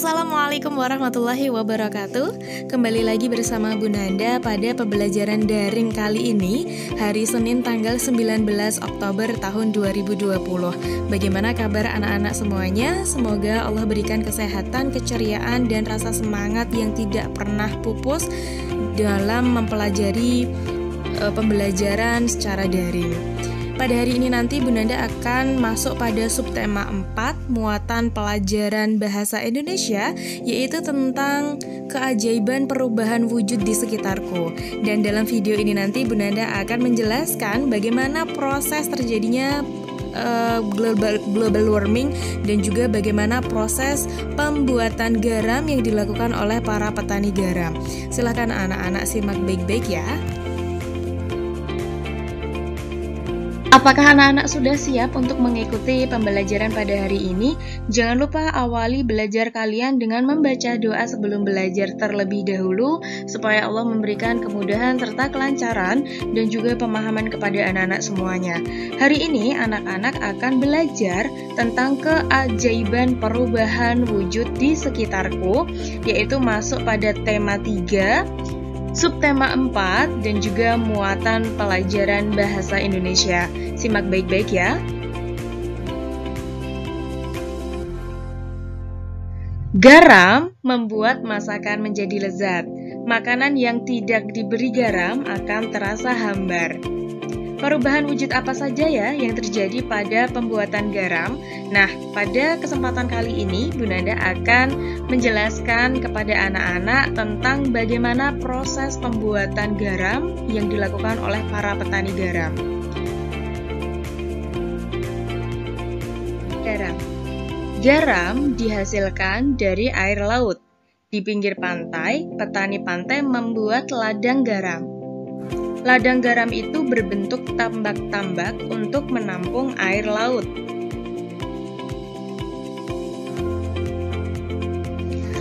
Assalamualaikum warahmatullahi wabarakatuh. Kembali lagi bersama Bu Nanda pada pembelajaran daring kali ini, hari Senin tanggal 19 Oktober tahun 2020. Bagaimana kabar anak-anak semuanya? Semoga Allah berikan kesehatan, keceriaan, dan rasa semangat yang tidak pernah pupus dalam mempelajari pembelajaran secara daring. Pada hari ini nanti Bu Nanda akan masuk pada subtema 4, muatan pelajaran bahasa Indonesia, yaitu tentang keajaiban perubahan wujud di sekitarku. Dan dalam video ini nanti Bu Nanda akan menjelaskan bagaimana proses terjadinya global warming dan juga bagaimana proses pembuatan garam yang dilakukan oleh para petani garam. Silahkan anak-anak simak baik-baik ya. Apakah anak-anak sudah siap untuk mengikuti pembelajaran pada hari ini? Jangan lupa awali belajar kalian dengan membaca doa sebelum belajar terlebih dahulu, supaya Allah memberikan kemudahan serta kelancaran dan juga pemahaman kepada anak-anak semuanya. Hari ini anak-anak akan belajar tentang keajaiban perubahan wujud di sekitarku, yaitu masuk pada tema 3, subtema 4, dan juga muatan pelajaran bahasa Indonesia. Simak baik-baik ya. Garam membuat masakan menjadi lezat. Makanan yang tidak diberi garam akan terasa hambar. Perubahan wujud apa saja ya yang terjadi pada pembuatan garam? Nah, pada kesempatan kali ini Bu Nanda akan menjelaskan kepada anak-anak tentang bagaimana proses pembuatan garam yang dilakukan oleh para petani garam. Garam dihasilkan dari air laut. Di pinggir pantai, petani pantai membuat ladang garam. Ladang garam itu berbentuk tambak-tambak untuk menampung air laut.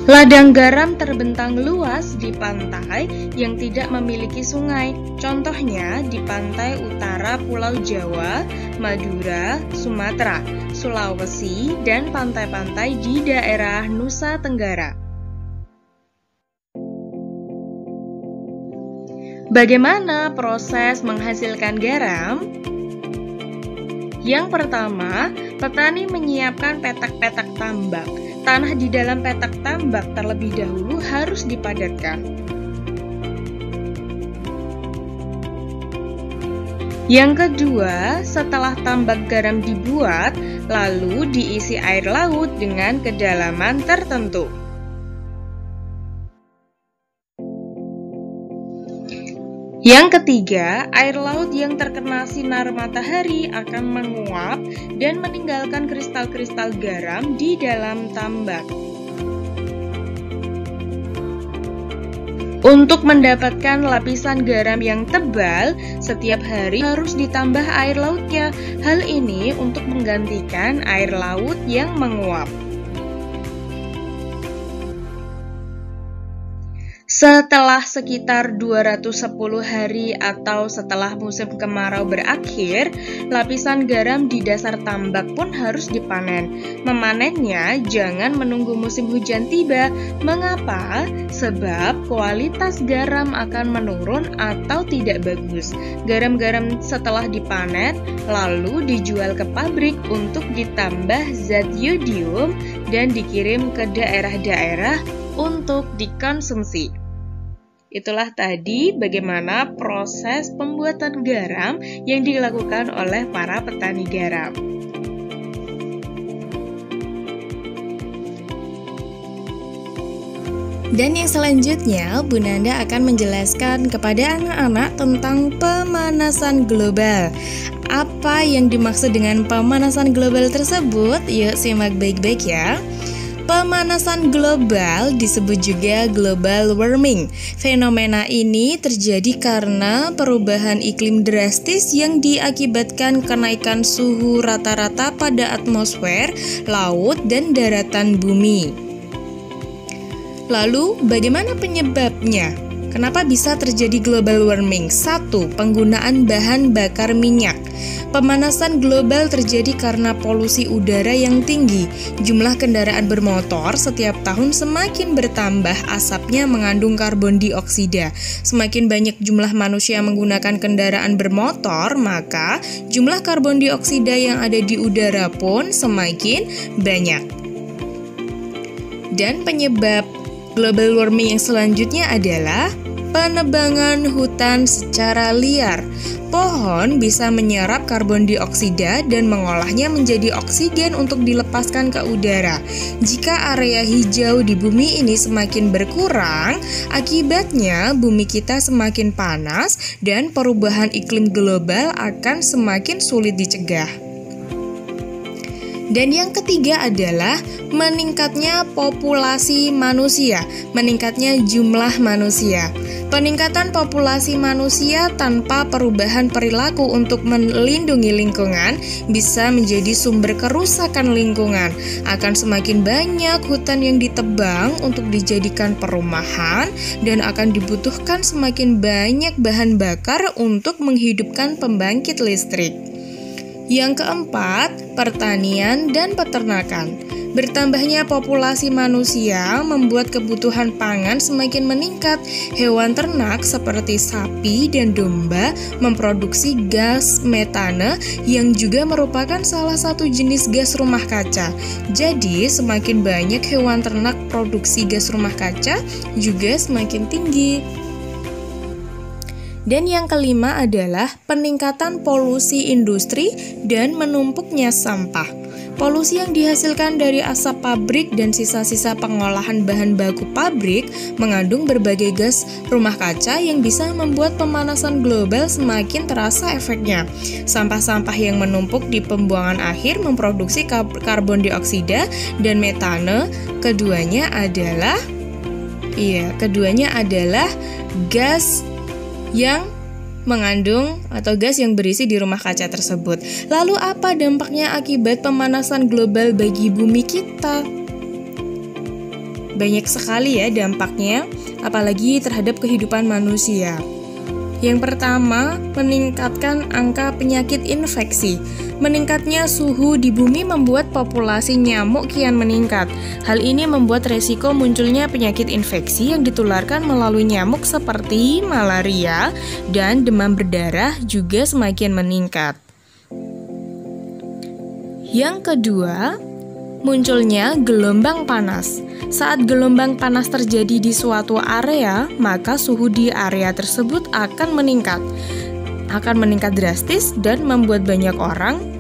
Ladang garam terbentang luas di pantai yang tidak memiliki sungai. Contohnya di pantai utara Pulau Jawa, Madura, Sumatera, Sulawesi, dan pantai-pantai di daerah Nusa Tenggara. Bagaimana proses menghasilkan garam? Yang pertama, petani menyiapkan petak-petak tambak. Tanah di dalam petak tambak terlebih dahulu harus dipadatkan. Yang kedua, setelah tambak garam dibuat, lalu diisi air laut dengan kedalaman tertentu. Yang ketiga, air laut yang terkena sinar matahari akan menguap dan meninggalkan kristal-kristal garam di dalam tambak. Untuk mendapatkan lapisan garam yang tebal, setiap hari harus ditambah air lautnya. Hal ini untuk menggantikan air laut yang menguap. Setelah sekitar 210 hari atau setelah musim kemarau berakhir, lapisan garam di dasar tambak pun harus dipanen. Memanennya jangan menunggu musim hujan tiba. Mengapa? Sebab kualitas garam akan menurun atau tidak bagus. Garam-garam setelah dipanen lalu dijual ke pabrik untuk ditambah zat yodium dan dikirim ke daerah-daerah untuk dikonsumsi. Itulah tadi bagaimana proses pembuatan garam yang dilakukan oleh para petani garam. Dan yang selanjutnya, Bu Nanda akan menjelaskan kepada anak-anak tentang pemanasan global. Apa yang dimaksud dengan pemanasan global tersebut? Yuk simak baik-baik ya. Pemanasan global disebut juga global warming. Fenomena ini terjadi karena perubahan iklim drastis yang diakibatkan kenaikan suhu rata-rata pada atmosfer, laut, dan daratan bumi. Lalu, bagaimana penyebabnya? Kenapa bisa terjadi global warming? 1. Penggunaan bahan bakar minyak. Pemanasan global terjadi karena polusi udara yang tinggi. Jumlah kendaraan bermotor setiap tahun semakin bertambah, asapnya mengandung karbon dioksida. Semakin banyak jumlah manusia menggunakan kendaraan bermotor, maka jumlah karbon dioksida yang ada di udara pun semakin banyak. Dan penyebab global warming yang selanjutnya adalah penebangan hutan secara liar. Pohon bisa menyerap karbon dioksida dan mengolahnya menjadi oksigen untuk dilepaskan ke udara. Jika area hijau di bumi ini semakin berkurang, akibatnya bumi kita semakin panas dan perubahan iklim global akan semakin sulit dicegah. Dan yang ketiga adalah meningkatnya populasi manusia, meningkatnya jumlah manusia. Peningkatan populasi manusia tanpa perubahan perilaku untuk melindungi lingkungan bisa menjadi sumber kerusakan lingkungan. Akan semakin banyak hutan yang ditebang untuk dijadikan perumahan dan akan dibutuhkan semakin banyak bahan bakar untuk menghidupkan pembangkit listrik. Yang keempat, pertanian dan peternakan. Bertambahnya populasi manusia membuat kebutuhan pangan semakin meningkat. Hewan ternak seperti sapi dan domba memproduksi gas metane yang juga merupakan salah satu jenis gas rumah kaca. Jadi, semakin banyak hewan ternak produksi gas rumah kaca juga semakin tinggi. Dan yang kelima adalah peningkatan polusi industri dan menumpuknya sampah. Polusi yang dihasilkan dari asap pabrik dan sisa-sisa pengolahan bahan baku pabrik mengandung berbagai gas rumah kaca yang bisa membuat pemanasan global semakin terasa efeknya. Sampah-sampah yang menumpuk di pembuangan akhir memproduksi karbon dioksida dan metane. Keduanya adalah gas yang mengandung atau gas yang berisi di rumah kaca tersebut. Lalu apa dampaknya akibat pemanasan global bagi bumi kita? Banyak sekali ya dampaknya, apalagi terhadap kehidupan manusia. Yang pertama, meningkatkan angka penyakit infeksi. Meningkatnya suhu di bumi membuat populasi nyamuk kian meningkat. Hal ini membuat resiko munculnya penyakit infeksi yang ditularkan melalui nyamuk seperti malaria dan demam berdarah juga semakin meningkat. Yang kedua, munculnya gelombang panas. Saat gelombang panas terjadi di suatu area, maka suhu di area tersebut akan meningkat drastis dan membuat banyak orang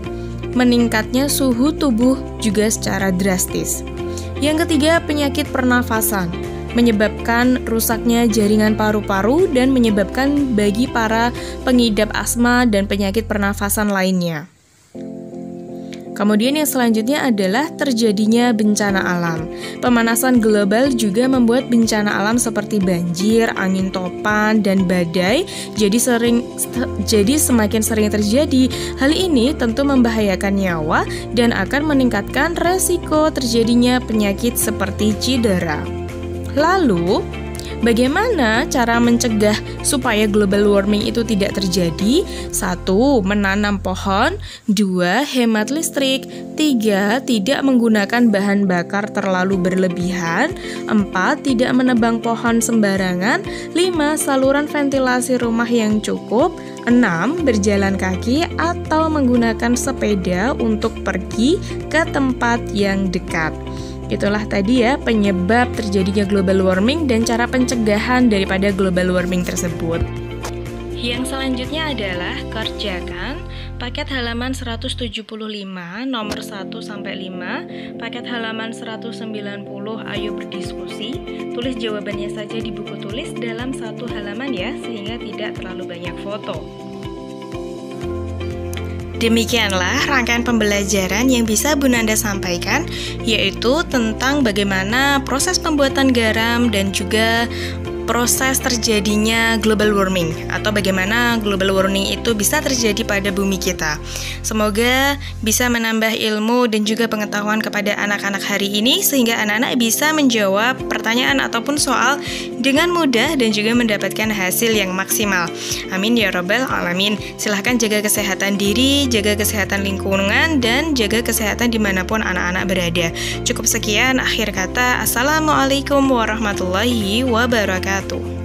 meningkatnya suhu tubuh juga secara drastis. Yang ketiga, penyakit pernafasan menyebabkan rusaknya jaringan paru-paru dan menyebabkan bagi para pengidap asma dan penyakit pernafasan lainnya. Kemudian yang selanjutnya adalah terjadinya bencana alam. Pemanasan global juga membuat bencana alam seperti banjir, angin topan, dan badai jadi semakin sering terjadi. Hal ini tentu membahayakan nyawa dan akan meningkatkan resiko terjadinya penyakit seperti cedera. Lalu, bagaimana cara mencegah supaya global warming itu tidak terjadi? 1. Menanam pohon. 2. Hemat listrik. 3. Tidak menggunakan bahan bakar terlalu berlebihan. 4. Tidak menebang pohon sembarangan. 5. Saluran ventilasi rumah yang cukup. 6. Berjalan kaki atau menggunakan sepeda untuk pergi ke tempat yang dekat. Itulah tadi ya penyebab terjadinya global warming dan cara pencegahan daripada global warming tersebut. Yang selanjutnya adalah kerjakan paket halaman 175 nomor 1-5, paket halaman 190 ayo berdiskusi. Tulis jawabannya saja di buku tulis dalam satu halaman ya, sehingga tidak terlalu banyak foto. Demikianlah rangkaian pembelajaran yang bisa Bu Nanda sampaikan, yaitu tentang bagaimana proses pembuatan garam dan juga proses terjadinya global warming atau bagaimana global warming itu bisa terjadi pada bumi kita. Semoga bisa menambah ilmu dan juga pengetahuan kepada anak-anak hari ini sehingga anak-anak bisa menjawab pertanyaan ataupun soal dengan mudah dan juga mendapatkan hasil yang maksimal. Amin ya rabbal alamin. Silahkan jaga kesehatan diri, jaga kesehatan lingkungan, dan jaga kesehatan dimanapun anak-anak berada. Cukup sekian akhir kata. Assalamualaikum warahmatullahi wabarakatuh.